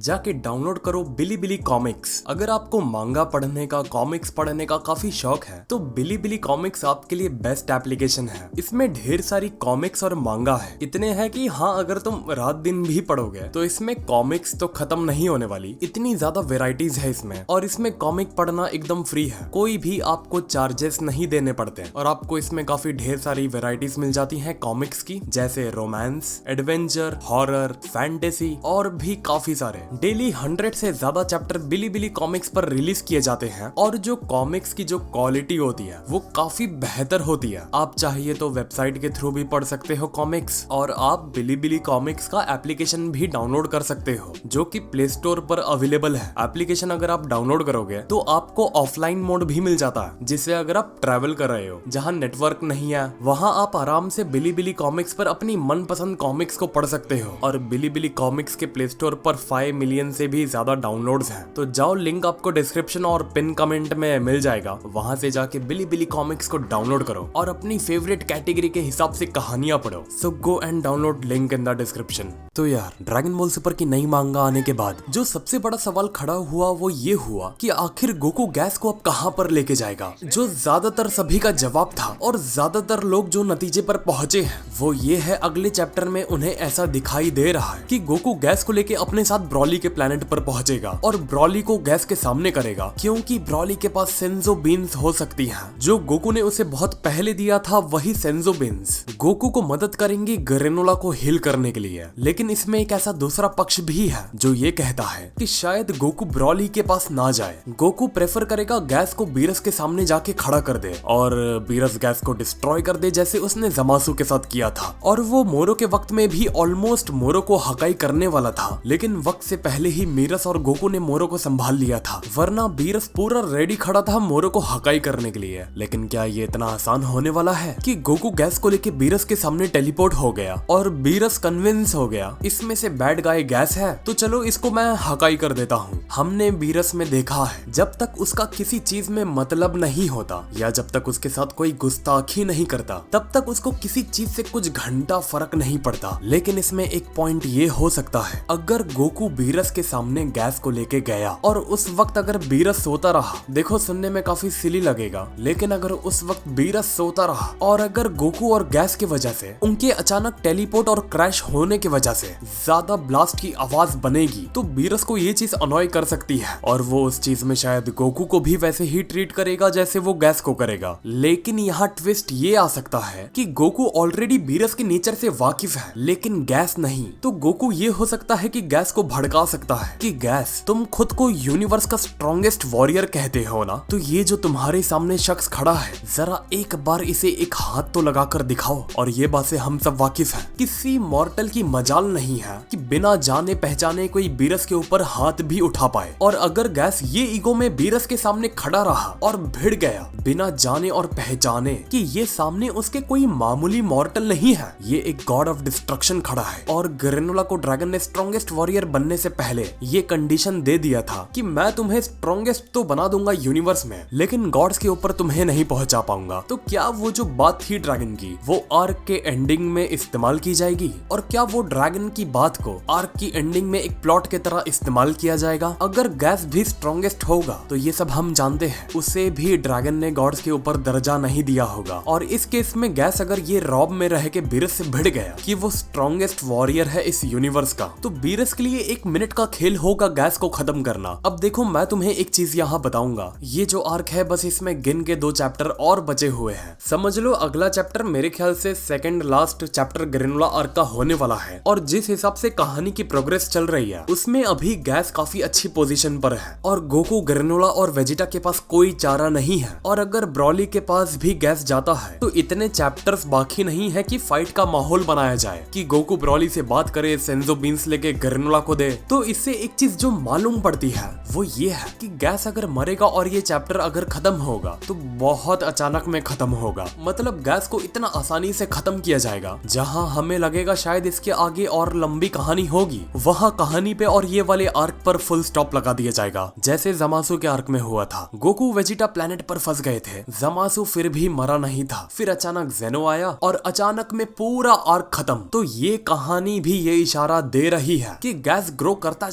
जाके डाउनलोड करो बिलीबिली कॉमिक्स। अगर आपको मांगा पढ़ने का, कॉमिक्स पढ़ने का काफी शौक है तो बिलीबिली कॉमिक्स आपके लिए बेस्ट एप्लीकेशन है। इसमें ढेर सारी कॉमिक्स और मांगा है, इतने हैं कि हाँ अगर तुम रात दिन भी पढ़ोगे तो इसमें कॉमिक्स तो खत्म नहीं होने वाली, इतनी ज्यादा वेराइटीज है इसमें। और इसमें कॉमिक पढ़ना एकदम फ्री है, कोई भी आपको चार्जेस नहीं देने पड़ते और आपको इसमें काफी ढेर सारी वेराइटीज मिल जाती हैं कॉमिक्स की, जैसे रोमांस, एडवेंचर, हॉरर, फैंटेसी और भी काफी सारे। डेली 100 से ज्यादा चैप्टर बिलीबिली कॉमिक्स पर रिलीज किए जाते हैं और जो कॉमिक्स की जो क्वालिटी होती है वो काफी बेहतर होती है। आप चाहिए तो वेबसाइट के थ्रू भी पढ़ सकते हो कॉमिक्स, और आप बिलीबिली कॉमिक्स का एप्लीकेशन भी डाउनलोड कर सकते हो जो कि प्ले स्टोर पर अवेलेबल है। एप्लीकेशन अगर आप डाउनलोड करोगे तो आपको ऑफलाइन मोड भी मिल जाता है, जिससे अगर आप ट्रैवल कर रहे हो जहाँ नेटवर्क नहीं है वहाँ आप आराम से बिलीबिली कॉमिक्स पर अपनी मनपसंद कॉमिक्स को पढ़ सकते हो। और बिलीबिली कॉमिक्स के प्ले स्टोर पर 5 मिलियन से भी ज्यादा डाउनलोड्स हैं, तो जाओ, लिंक आपको डिस्क्रिप्शन और पिन कमेंट में मिल जाएगा, वहां से जाके बिलीबिली कॉमिक्स को डाउनलोड करो और अपनी फेवरेट कैटेगरी के हिसाब से कहानियां पढ़ो। So go and download, link in the description. तो यार, ड्रैगन बॉल सुपर की नई मांगा आने के बाद जो सबसे बड़ा सवाल खड़ा हुआ वो ये हुआ कि आखिर गोकू गैस को अब कहां पर लेके जाएगा। जो ज्यादातर सभी का जवाब था और ज्यादातर लोग जो नतीजे पर पहुंचे हैं वो ये है, अगले चैप्टर में उन्हें ऐसा दिखाई दे रहा है कि गोकू गैस को लेके अपने साथ ब्रॉली के प्लेनेट पर पहुंचेगा और ब्रॉली को गैस के सामने करेगा, क्योंकि ब्रॉली के पास सेंजो बीन्स हो सकती हैं। जो गोकू ने उसे बहुत पहले दिया था वही सेंजो बीन्स गोकू को मदद करेंगी ग्रेनोला को हील करने के लिए। लेकिन इसमें एक ऐसा दूसरा पक्ष भी है जो ये कहता है कि शायद गोकू ब्रॉली के पास ना जाए। गोकू प्रेफर करेगा गैस को बीरस के सामने जाके खड़ा कर दे और बीरस गैस को डिस्ट्रॉय कर दे, जैसे उसने जमासु के साथ किया था। और वो मोरो के वक्त में भी ऑलमोस्ट मोरो को हकाई करने वाला था, लेकिन वक्त से पहले ही बीरस और गोकू ने मोरो को संभाल लिया था, वरना बीरस पूरा रेडी खड़ा था मोरो को हकाई करने के लिए। लेकिन क्या ये इतना आसान होने वाला है कि गोकू गैस को लेके बीरस के सामने टेलीपोर्ट हो गया और बीरस कन्विंस हो गया इसमें से बैड गाय गैस है तो चलो इसको मैं हकाई कर देता हूँ। हमने बीरस में देखा है, जब तक उसका किसी चीज में मतलब नहीं होता या जब तक उसके साथ कोई गुस्ताखी नहीं करता तब तक उसको किसी चीज से कुछ घंटा फर्क नहीं पड़ता। लेकिन इसमें एक पॉइंट ये हो सकता है, अगर गोकू बीरस के सामने गैस को लेके गया और उस वक्त अगर बीरस सोता रहा, देखो सुनने में काफी सिली लगेगा, लेकिन अगर उस वक्त बीरस सोता रहा और अगर गोकू और गैस की वजह से उनके अचानक टेलीपोर्ट और क्रैश होने की वजह से ज्यादा ब्लास्ट की आवाज बनेगी तो बीरस को ये चीज अनॉय कर सकती है और वो उस चीज में शायद गोकू को भी वैसे ही ट्रीट करेगा जैसे वो गैस को करेगा। लेकिन यहाँ ट्विस्ट ये आ सकता है कि गोकू ऑलरेडी बीरस के नेचर से वाकिफ है लेकिन गैस नहीं, तो गोकू ये हो सकता है कि गैस को भड़का सकता है कि गैस, तुम खुद को यूनिवर्स का स्ट्रॉन्गेस्ट वॉरियर कहते हो ना, तो ये जो तुम्हारे सामने शख्स खड़ा है जरा एक बार इसे एक हाथ तो लगाकर दिखाओ। और ये बात से हम सब वाकिफ हैं, किसी मॉर्टल की मजाल नहीं है कि बिना जाने पहचाने कोई बीरस के ऊपर हाथ भी उठा पाए। और अगर गैस ये ईगो में बीरस के सामने खड़ा रहा और भिड़ गया बिना जाने और पहचाने कि ये सामने उसके कोई मामूली मॉर्टल नहीं है, ये एक गॉड ऑफ डिस्ट्रक्शन खड़ा है। और ग्रेनोला को ड्रैगन ने स्ट्रॉन्गेस्ट वॉरियर बनने से पहले ये कंडीशन दे दिया था कि मैं तुम्हें स्ट्रॉन्गेस्ट तो बना दूंगा यूनिवर्स में, लेकिन गॉड्स के ऊपर तुम्हें नहीं पहुंचा पाऊंगा। तो क्या वो जो बात थी ड्रैगन की वो आर्क के एंडिंग में इस्तेमाल की जाएगी? और क्या वो ड्रैगन की बात को आर्क की एंडिंग में एक प्लॉट की तरह इस्तेमाल किया जाएगा? अगर गैस भी स्ट्रॉन्गेस्ट होगा तो ये सब हम जानते हैं, उसे भी ड्रैगन ने गॉड्स के ऊपर दर्जा नहीं दिया होगा। और इस केस में गैस अगर ये रॉब में रह के बीरस से भिड़ गया कि वो स्ट्रॉन्गेस्ट वॉरियर है इस यूनिवर्स का, तो बीरस के लिए 1 मिनट का खेल होगा गैस को खत्म करना। अब देखो, मैं तुम्हें एक चीज यहाँ बताऊंगा, ये जो आर्क है बस इसमें गिन के 2 चैप्टर और बचे हुए हैं। समझ लो अगला चैप्टर मेरे ख्याल से second last chapter granola arc का होने वाला है। और जिस हिसाब से कहानी की प्रोग्रेस चल रही है उसमें अभी गैस काफी अच्छी पोजीशन पर है और गोकू, ग्रेनोला और वेजिटा के पास कोई चारा नहीं है। और अगर ब्रॉली के पास भी गैस जाता है तो इतने चैप्टर्स बाकी नहीं है कि फाइट का माहौल बनाया जाए कि गोकू ब्रॉली से बात करे, सेंजो बीन्स लेके ग्रेनोला को दे। तो इससे एक चीज जो मालूम पड़ती है वो ये है कि गैस अगर मरेगा और ये चैप्टर अगर खत्म होगा तो बहुत अचानक में खत्म होगा। मतलब गैस को इतना आसानी से खत्म किया जाएगा, जहां हमें लगेगा शायद इसके आगे और लंबी कहानी होगी, वहां कहानी पे और ये वाले आर्क पर फुल स्टॉप लगा दिया जाएगा, जैसे ज़मासु के आर्क में हुआ था। गोकू वेजिटा प्लेनेट पर फंस गए थे, ज़मासु फिर भी मरा नहीं था। फिर अचानक जेनो आया और अचानक में पूरा आर्क खत्म। तो ये कहानी भी ये इशारा दे रही है कि गैस ग्रो करता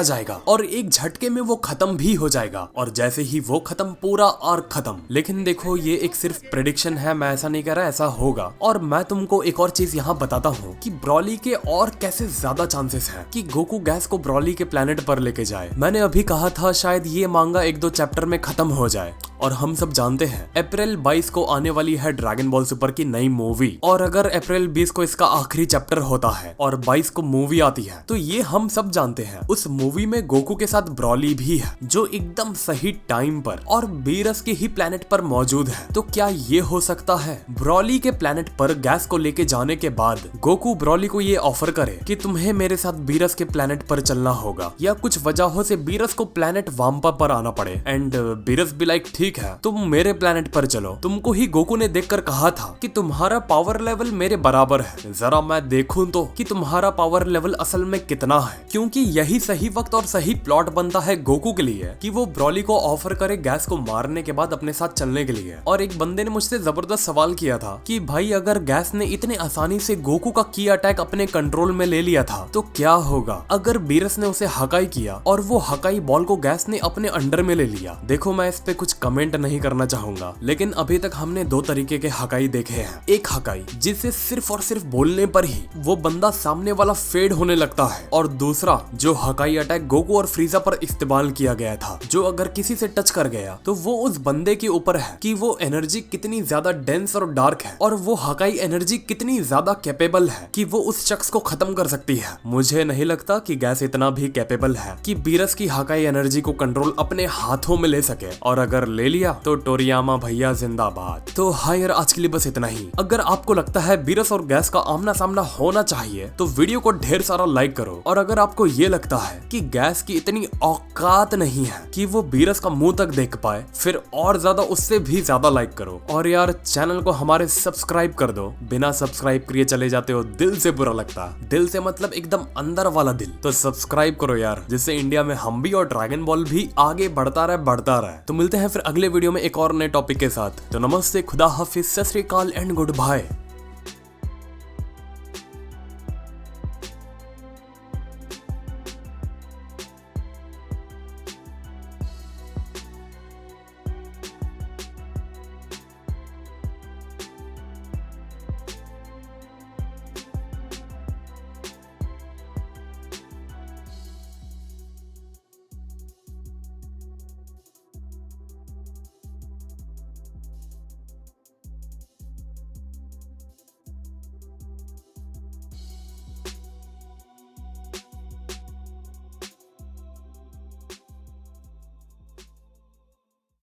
जाएगा और एक झटके में वो खत्म भी हो जाएगा। और जैसे ही वो खत्म, पूरा आर्क खत्म। लेकिन देखो, ये एक सिर्फ प्रेडिक्शन है, मैं ऐसा नहीं कह रहा ऐसा होगा। और मैं तुमको एक और चीज यहाँ बताता हूँ कि ब्रॉली के और कैसे ज्यादा चांसेस हैं कि गोकू गैस को ब्रॉली के प्लेनेट पर लेके जाए। मैंने अभी कहा था शायद ये मांगा 1-2 चैप्टर में खत्म हो जाए। और हम सब जानते हैं अप्रैल 22 को आने वाली है ड्रैगन बॉल सुपर की नई मूवी। और अगर अप्रैल 20 को इसका आखिरी चैप्टर होता है और 22 को मूवी आती है, तो ये हम सब जानते हैं उस मूवी में गोकू के साथ ब्रॉली भी है, जो एकदम सही टाइम पर और बीरस के ही प्लेनेट पर मौजूद है। तो क्या ये हो सकता है ब्रॉली के प्लेनेट पर गैस को लेके जाने के बाद गोकू ब्रॉली को ये ऑफर करे कि तुम्हें मेरे साथ बीरस के प्लेनेट पर चलना होगा, या कुछ वजहों से बीरस को प्लेनेट वाम्पा पर आना पड़े एंड बीरस भी लाइक ठीक है, तुम मेरे प्लेनेट पर चलो। तुमको ही गोकू ने देखकर कहा था कि तुम्हारा पावर लेवल मेरे बराबर है, जरा मैं देखूं तो कि तुम्हारा पावर लेवल असल में कितना है। क्योंकि यही सही वक्त और सही प्लॉट बनता है गोकू के लिए कि वो ब्रॉली को ऑफर करे गैस को मारने के बाद अपने साथ चलने के लिए। और एक बंदे ने मुझसे जबरदस्त सवाल किया था कि भाई अगर गैस ने इतने आसानी से गोकू का की अटैक अपने कंट्रोल में ले लिया था तो क्या होगा अगर बीरस ने उसे हकाई किया और वो हकाई बॉल को गैस ने अपने अंडर में ले लिया। देखो, मैं इस पे कुछ कमेंट नहीं करना चाहूंगा, लेकिन अभी तक हमने 2 तरीके के हकाई देखे हैं। एक हकाई जिसे सिर्फ और सिर्फ बोलने पर ही वो बंदा सामने वाला फेड होने लगता है, और दूसरा जो हकाई अटैक गोकू और फ्रीजा पर इस्तेमाल किया गया था, जो अगर किसी से टच कर गया तो वो उस बंदे के ऊपर है कि वो एनर्जी कितनी ज्यादा डेंस और डार्क है, और वो हकाई एनर्जी कितनी ज्यादा कैपेबल है कि वो उस शख्स को खत्म कर सकती है। मुझे नहीं लगता कि गैस इतना भी कैपेबल है कि बीरस की हकाई एनर्जी को कंट्रोल अपने हाथों में ले सके, और अगर ले लिया तो टोरियामा भैया जिंदाबाद। तो हाँ यार, आज के लिए बस इतना ही। अगर आपको लगता है बीरस और गैस का आमना सामना होना चाहिए तो वीडियो को ढेर सारा लाइक करो, और अगर आपको ये लगता है कि गैस की इतनी औकात नहीं है कि वो बीरस का मुंह तक देख पाए, फिर और ज्यादा उससे भी ज्यादा लाइक करो। और यार, चैनल को हमारे सब्सक्राइब कर दो। बिना सब्सक्राइब किए चले जाते हो, दिल से बुरा लगता है। दिल से मतलब एकदम अंदर वाला दिल। तो सब्सक्राइब करो यार, जिससे इंडिया में हम भी और ड्रैगन बॉल भी आगे बढ़ता रहे। तो मिलते हैं फिर अगले वीडियो में एक और नए टॉपिक के साथ। तो नमस्ते, खुदा हाफिज, सत श्री अकाल एंड गुड बाय।